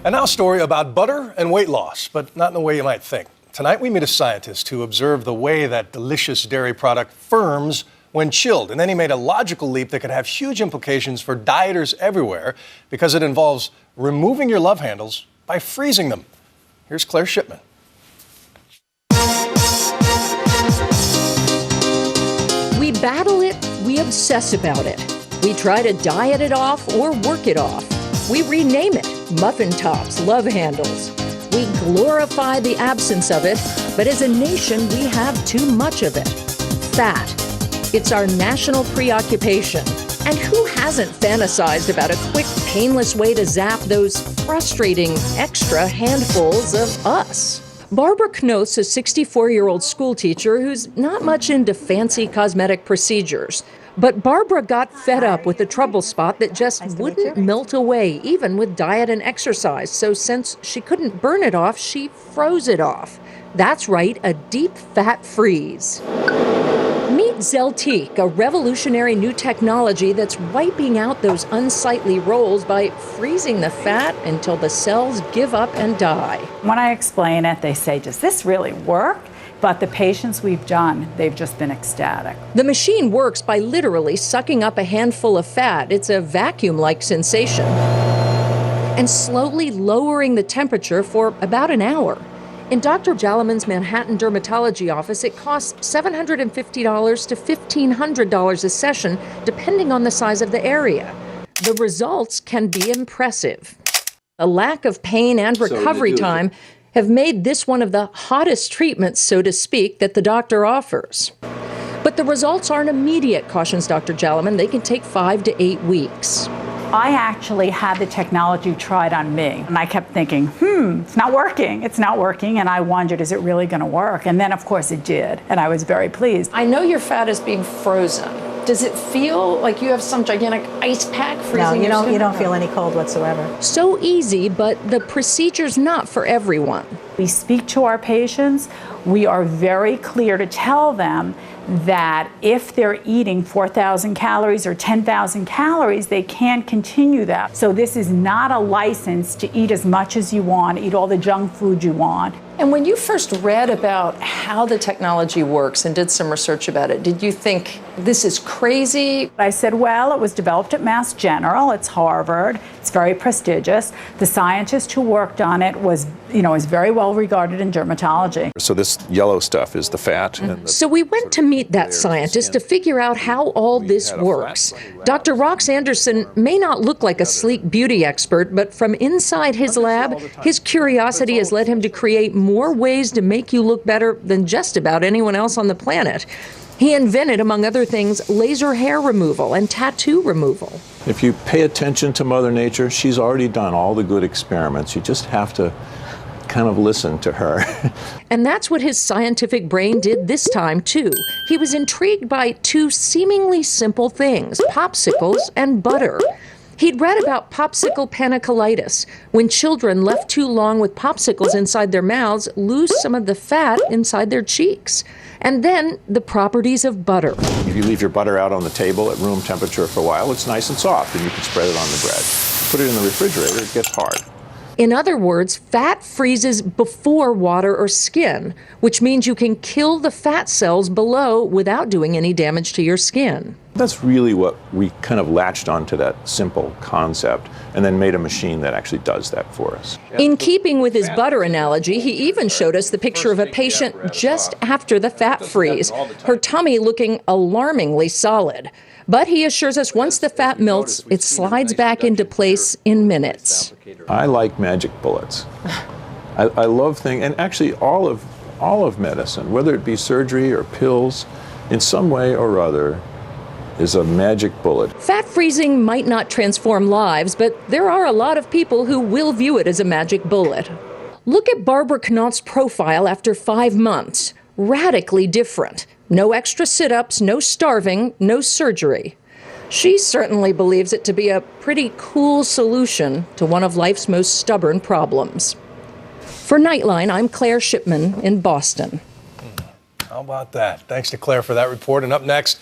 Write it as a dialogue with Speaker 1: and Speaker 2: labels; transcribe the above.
Speaker 1: And now a story about butter and weight loss, but not in the way you might think. Tonight we meet a scientist who observed the way that delicious dairy product firms when chilled. And then he made a logical leap that could have huge implications for dieters everywhere because it involves removing your love handles by freezing them. Here's Claire Shipman.
Speaker 2: We battle it, we obsess about it. We try to diet it off or work it off. We rename it muffin tops, love handles. We glorify the absence of it, but as a nation, we have too much of it. Fat. It's our national preoccupation. And who hasn't fantasized about a quick, painless way to zap those frustrating extra handfuls of us? Barbara Knoth's a 64-year-old schoolteacher who's not much into fancy cosmetic procedures. But Barbara got fed up with a trouble spot that just wouldn't melt away, even with diet and exercise. So since she couldn't burn it off, she froze it off. That's right, a deep fat freeze. Meet Zeltiq, a revolutionary new technology that's wiping out those unsightly rolls by freezing the fat until the cells give up and die.
Speaker 3: When I explain it, they say, does this really work? But the patients we've done, they've just been ecstatic.
Speaker 2: The machine works by literally sucking up a handful of fat. It's a vacuum-like sensation. And slowly lowering the temperature for about an hour. In Dr. Jalaman's Manhattan dermatology office, it costs $750 to $1,500 a session, depending on the size of the area. The results can be impressive. A lack of pain and recovery time have made this one of the hottest treatments, so to speak, that the doctor offers. But the results aren't immediate, cautions Dr. Jalaman. They can take 5 to 8 weeks.
Speaker 3: I actually had the technology tried on me, and I kept thinking, it's not working, and I wondered, is it really gonna work? And then, of course, it did, and I was very pleased.
Speaker 2: I know your fat is being frozen. Does it feel like you have some gigantic ice pack freezing your skin?
Speaker 4: No, you don't feel any cold whatsoever.
Speaker 2: So easy, but the procedure's not for everyone.
Speaker 3: We speak to our patients. We are very clear to tell them that if they're eating 4,000 calories or 10,000 calories, they can't continue that. So this is not a license to eat as much as you want, eat all the junk food you want.
Speaker 2: And when you first read about how the technology works and did some research about it, did you think this is crazy?
Speaker 3: I said, well, it was developed at Mass General. It's Harvard. It's very prestigious. The scientist who worked on it was very well regarded in dermatology.
Speaker 5: So this yellow stuff is the fat. And
Speaker 2: So we went to meet that scientist to figure out how all this works. Dr. Rox Anderson may not look like a sleek beauty expert, but from inside his lab, his curiosity has led him to create more ways to make you look better than just about anyone else on the planet. He invented, among other things, laser hair removal and tattoo removal.
Speaker 5: if you pay attention to Mother Nature, she's already done all the good experiments. You just have to kind of listen to her.
Speaker 2: And that's what his scientific brain did this time, too. He was intrigued by two seemingly simple things, popsicles and butter. He'd read about popsicle panniculitis, when children left too long with popsicles inside their mouths lose some of the fat inside their cheeks. And then the properties of butter.
Speaker 5: If you leave your butter out on the table at room temperature for a while, it's nice and soft, and you can spread it on the bread. Put it in the refrigerator, it gets hard.
Speaker 2: In other words, fat freezes before water or skin, which means you can kill the fat cells below without doing any damage to your skin.
Speaker 5: That's really what we kind of latched onto, that simple concept, and then made a machine that actually does that for us.
Speaker 2: In keeping with his butter analogy, he even showed us the picture of a patient just after the fat freeze, her tummy looking alarmingly solid. But he assures us once the fat melts, it slides back into place in minutes.
Speaker 5: I like magic bullets. I love things, and actually all of medicine, whether it be surgery or pills, in some way or other, is a magic bullet.
Speaker 2: Fat freezing might not transform lives, but there are a lot of people who will view it as a magic bullet. Look at Barbara Knoth's profile after 5 months. Radically different. No extra sit-ups, no starving, no surgery. She certainly believes it to be a pretty cool solution to one of life's most stubborn problems. For Nightline, I'm Claire Shipman in Boston.
Speaker 1: How about that? Thanks to Claire for that report. And up next,